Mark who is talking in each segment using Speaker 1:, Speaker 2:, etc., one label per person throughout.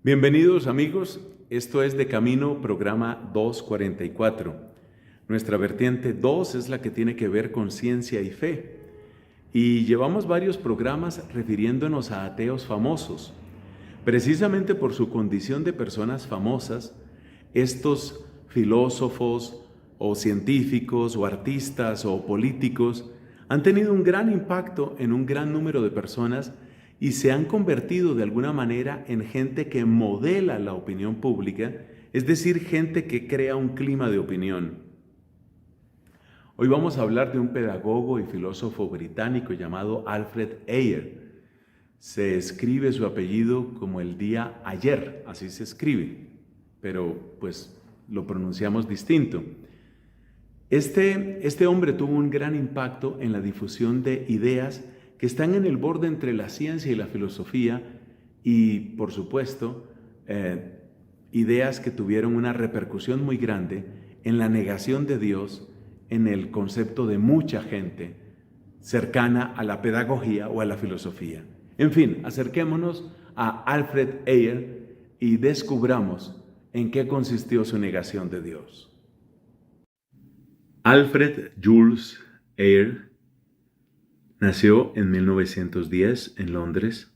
Speaker 1: Bienvenidos amigos, esto es De Camino, programa 244. Nuestra vertiente 2 es la que tiene que ver con ciencia y fe. Y llevamos varios programas refiriéndonos a ateos famosos. Precisamente por su condición de personas famosas, estos filósofos o científicos o artistas o políticos han tenido un gran impacto en un gran número de personas y se han convertido de alguna manera en gente que modela la opinión pública, es decir, gente que crea un clima de opinión. Hoy vamos a hablar de un pedagogo y filósofo británico llamado Alfred Ayer. Se escribe su apellido como el día ayer, así se escribe, pero pues lo pronunciamos distinto. Este hombre tuvo un gran impacto en la difusión de ideas que están en el borde entre la ciencia y la filosofía y, por supuesto, ideas que tuvieron una repercusión muy grande en la negación de Dios, en el concepto de mucha gente cercana a la pedagogía o a la filosofía. En fin, acerquémonos a Alfred Ayer y descubramos en qué consistió su negación de Dios. Alfred Jules Ayer nació en 1910 en Londres.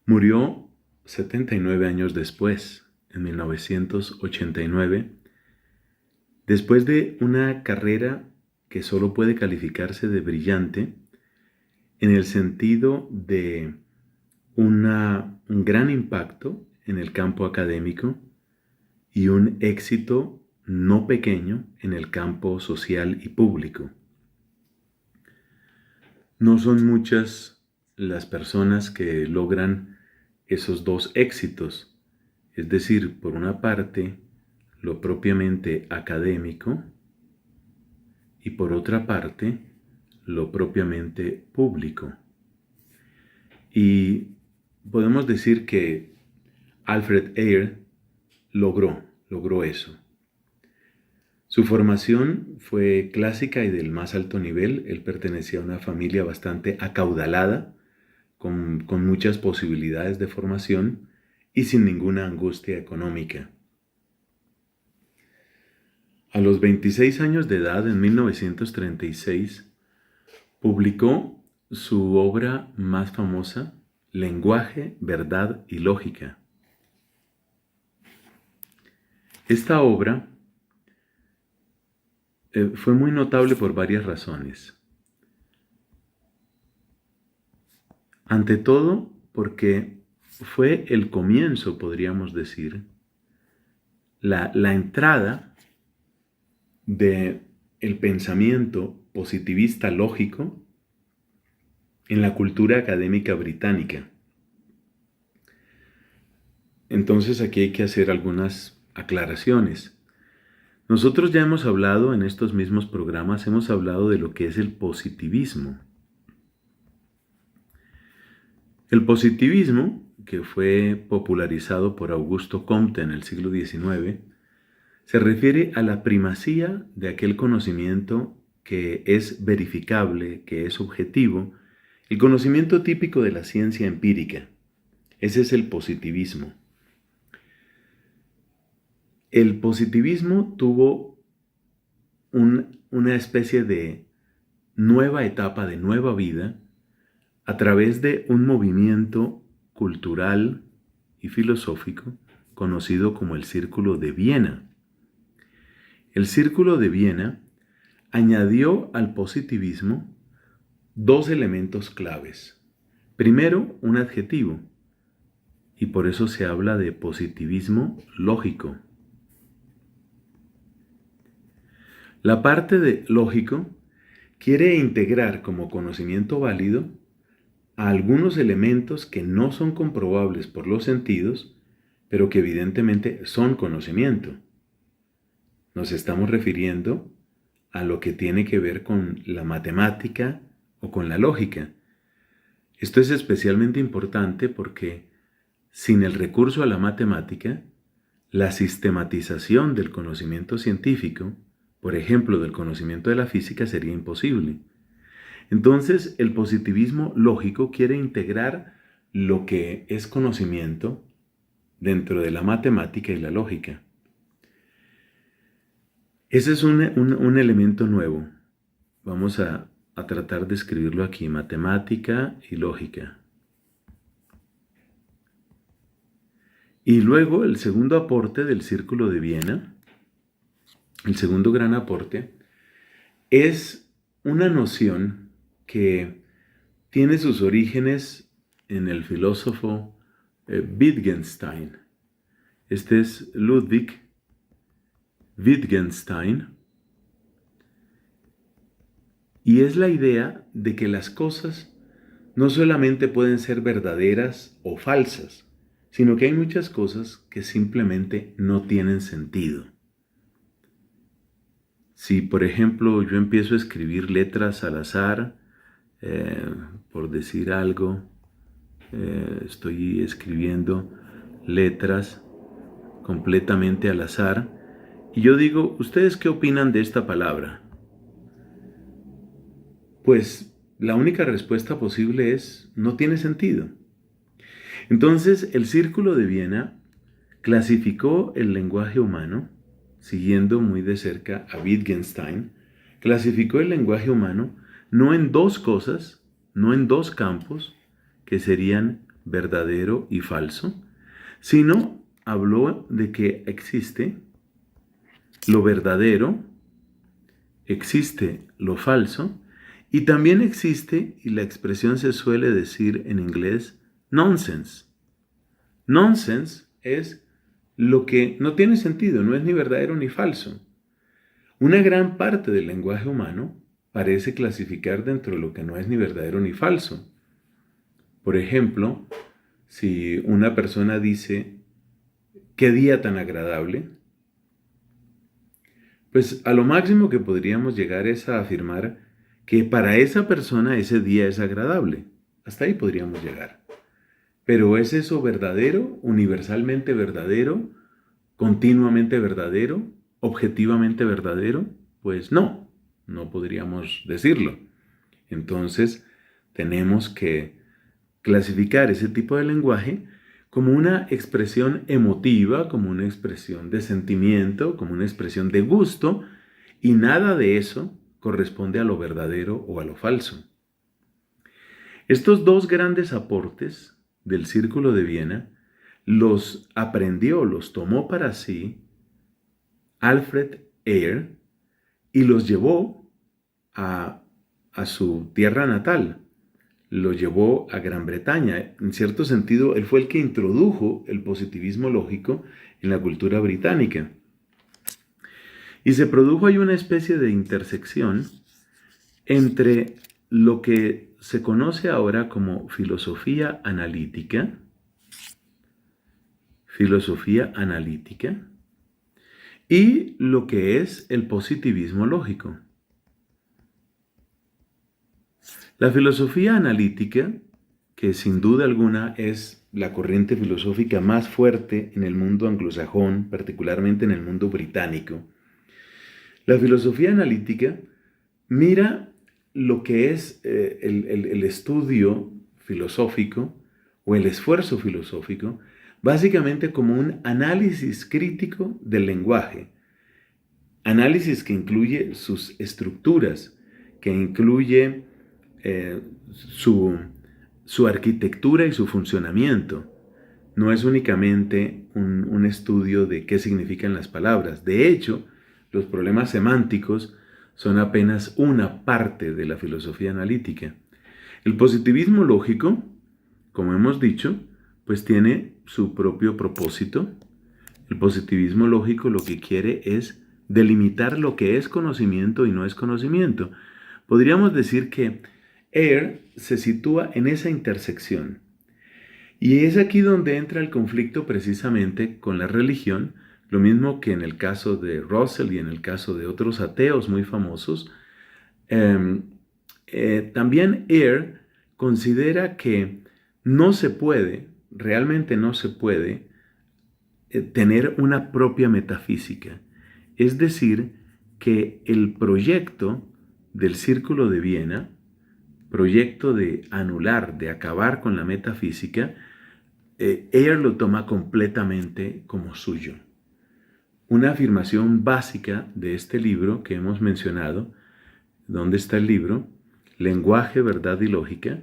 Speaker 1: Murió 79 años después, en 1989, después de una carrera que solo puede calificarse de brillante en el sentido de un gran impacto en el campo académico y un éxito no pequeño en el campo social y público. No son muchas las personas que logran esos dos éxitos, es decir, por una parte, lo propiamente académico y por otra parte, lo propiamente público. Y podemos decir que Alfred Ayer logró eso. Su formación fue clásica y del más alto nivel. Él pertenecía a una familia bastante acaudalada, con muchas posibilidades de formación y sin ninguna angustia económica. A los 26 años de edad, en 1936, publicó su obra más famosa, Lenguaje, Verdad y Lógica. Esta obra fue muy notable por varias razones. Ante todo, porque fue el comienzo, podríamos decir, la entrada del pensamiento positivista lógico en la cultura académica británica. Entonces aquí hay que hacer algunas aclaraciones. Nosotros ya hemos hablado en estos mismos programas, hemos hablado de lo que es el positivismo. El positivismo, que fue popularizado por Augusto Comte en el siglo XIX, se refiere a la primacía de aquel conocimiento que es verificable, que es objetivo, el conocimiento típico de la ciencia empírica. Ese es el positivismo. El positivismo tuvo una especie de nueva etapa, de nueva vida, a través de un movimiento cultural y filosófico conocido como el Círculo de Viena. El Círculo de Viena añadió al positivismo dos elementos claves. Primero, un adjetivo, y por eso se habla de positivismo lógico. La parte de lógico quiere integrar como conocimiento válido a algunos elementos que no son comprobables por los sentidos, pero que evidentemente son conocimiento. Nos estamos refiriendo a lo que tiene que ver con la matemática o con la lógica. Esto es especialmente importante porque sin el recurso a la matemática, la sistematización del conocimiento científico, por ejemplo, del conocimiento de la física, sería imposible. Entonces, el positivismo lógico quiere integrar lo que es conocimiento dentro de la matemática y la lógica. Ese es un elemento nuevo. Vamos a tratar de escribirlo aquí, matemática y lógica. Y luego el segundo aporte del Círculo de Viena, el segundo gran aporte, es una noción que tiene sus orígenes en el filósofo Wittgenstein. Este es Ludwig Wittgenstein. Y es la idea de que las cosas no solamente pueden ser verdaderas o falsas, sino que hay muchas cosas que simplemente no tienen sentido. Si, por ejemplo, yo empiezo a escribir letras al azar, por decir algo, estoy escribiendo letras completamente al azar, y yo digo, ¿ustedes qué opinan de esta palabra? Pues la única respuesta posible es, no tiene sentido. Entonces, el Círculo de Viena clasificó el lenguaje humano, siguiendo muy de cerca a Wittgenstein, clasificó el lenguaje humano no en dos cosas, no en dos campos, que serían verdadero y falso, sino habló de que existe lo verdadero, existe lo falso, y también existe, y la expresión se suele decir en inglés, nonsense. Nonsense es lo que no tiene sentido, no es ni verdadero ni falso. Una gran parte del lenguaje humano parece clasificar dentro de lo que no es ni verdadero ni falso. Por ejemplo, si una persona dice, ¿qué día tan agradable? Pues a lo máximo que podríamos llegar es a afirmar que para esa persona ese día es agradable. Hasta ahí podríamos llegar. Pero ¿es eso verdadero, universalmente verdadero, continuamente verdadero, objetivamente verdadero? Pues no, no podríamos decirlo. Entonces, tenemos que clasificar ese tipo de lenguaje como una expresión emotiva, como una expresión de sentimiento, como una expresión de gusto, y nada de eso corresponde a lo verdadero o a lo falso. Estos dos grandes aportes del Círculo de Viena los aprendió, los tomó para sí Alfred Ayer y los llevó a su tierra natal, lo llevó a Gran Bretaña. En cierto sentido, él fue el que introdujo el positivismo lógico en la cultura británica. Y se produjo ahí una especie de intersección entre lo que se conoce ahora como filosofía analítica, y lo que es el positivismo lógico. La filosofía analítica, que sin duda alguna es la corriente filosófica más fuerte en el mundo anglosajón, particularmente en el mundo británico, la filosofía analítica mira lo que es el estudio filosófico o el esfuerzo filosófico, básicamente como un análisis crítico del lenguaje. Análisis que incluye sus estructuras, que incluye su arquitectura y su funcionamiento. No es únicamente un estudio de qué significan las palabras. De hecho, los problemas semánticos son apenas una parte de la filosofía analítica. El positivismo lógico, como hemos dicho, pues tiene su propio propósito. El positivismo lógico lo que quiere es delimitar lo que es conocimiento y no es conocimiento. Podríamos decir que Ayer se sitúa en esa intersección. Y es aquí donde entra el conflicto precisamente con la religión, lo mismo que en el caso de Russell y en el caso de otros ateos muy famosos. También Ayer considera que no se puede, realmente no se puede, tener una propia metafísica. Es decir, que el proyecto del Círculo de Viena, proyecto de anular, de acabar con la metafísica, Ayer lo toma completamente como suyo. Una afirmación básica de este libro que hemos mencionado, ¿dónde está el libro? Lenguaje, verdad y lógica.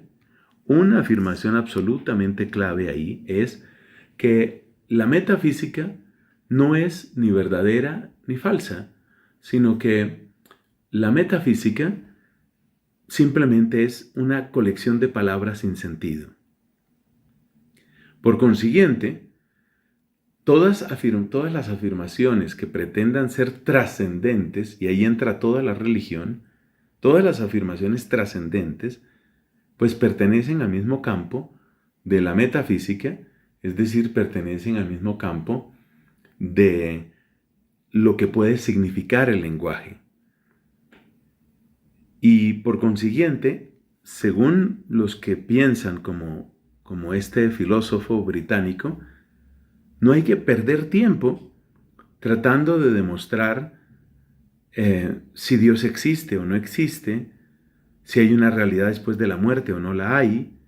Speaker 1: Una afirmación absolutamente clave ahí es que la metafísica no es ni verdadera ni falsa, sino que la metafísica simplemente es una colección de palabras sin sentido. Por consiguiente, todas las afirmaciones que pretendan ser trascendentes, y ahí entra toda la religión, todas las afirmaciones trascendentes, pues pertenecen al mismo campo de la metafísica, es decir, pertenecen al mismo campo de lo que puede significar el lenguaje. Y por consiguiente, según los que piensan como este filósofo británico, no hay que perder tiempo tratando de demostrar si Dios existe o no existe, si hay una realidad después de la muerte o no la hay,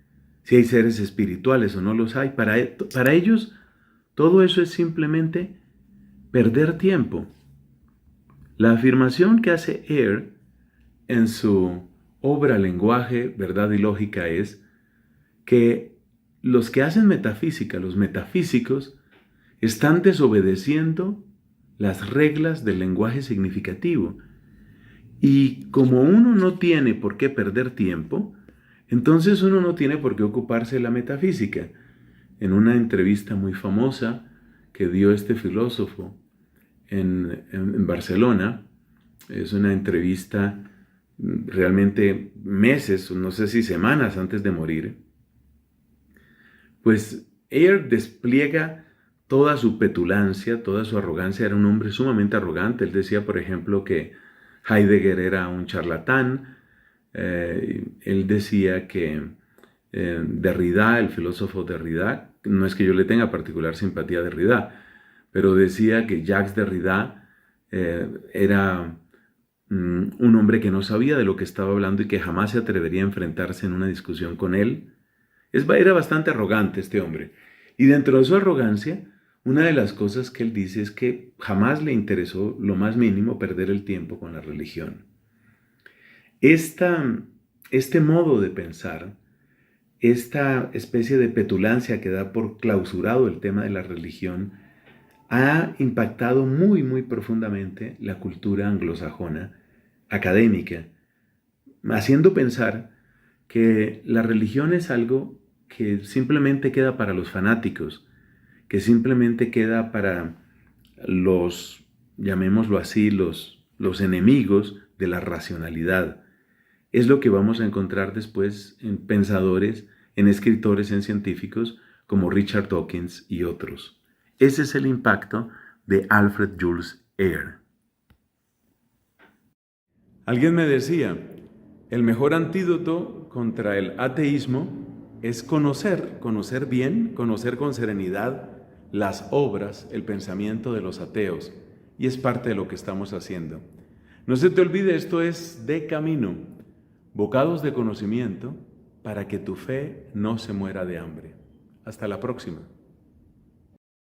Speaker 1: si hay seres espirituales o no los hay. Para ellos, todo eso es simplemente perder tiempo. La afirmación que hace Ayer en su obra Lenguaje, Verdad y Lógica es que los que hacen metafísica, los metafísicos, están desobedeciendo las reglas del lenguaje significativo. Y como uno no tiene por qué perder tiempo, entonces uno no tiene por qué ocuparse de la metafísica. En una entrevista muy famosa que dio este filósofo en Barcelona, es una entrevista realmente meses, no sé si semanas antes de morir, pues Ayer despliega toda su petulancia, toda su arrogancia. Era un hombre sumamente arrogante. Él decía, por ejemplo, que Heidegger era un charlatán. Él decía que Derrida, el filósofo Derrida, no es que yo le tenga particular simpatía a Derrida, pero decía que Jacques Derrida era un hombre que no sabía de lo que estaba hablando y que jamás se atrevería a enfrentarse en una discusión con él. Era bastante arrogante este hombre. Y dentro de su arrogancia, una de las cosas que él dice es que jamás le interesó lo más mínimo perder el tiempo con la religión. Este modo de pensar, esta especie de petulancia que da por clausurado el tema de la religión, ha impactado muy, muy profundamente la cultura anglosajona académica, haciendo pensar que la religión es algo que simplemente queda para los fanáticos, que simplemente queda para los, llamémoslo así, los enemigos de la racionalidad. Es lo que vamos a encontrar después en pensadores, en escritores, en científicos como Richard Dawkins y otros. Ese es el impacto de Alfred Jules Ayer. Alguien me decía, el mejor antídoto contra el ateísmo es conocer bien, conocer con serenidad las obras, el pensamiento de los ateos. Y es parte de lo que estamos haciendo. No se te olvide, esto es De Camino, bocados de conocimiento para que tu fe no se muera de hambre. Hasta la próxima.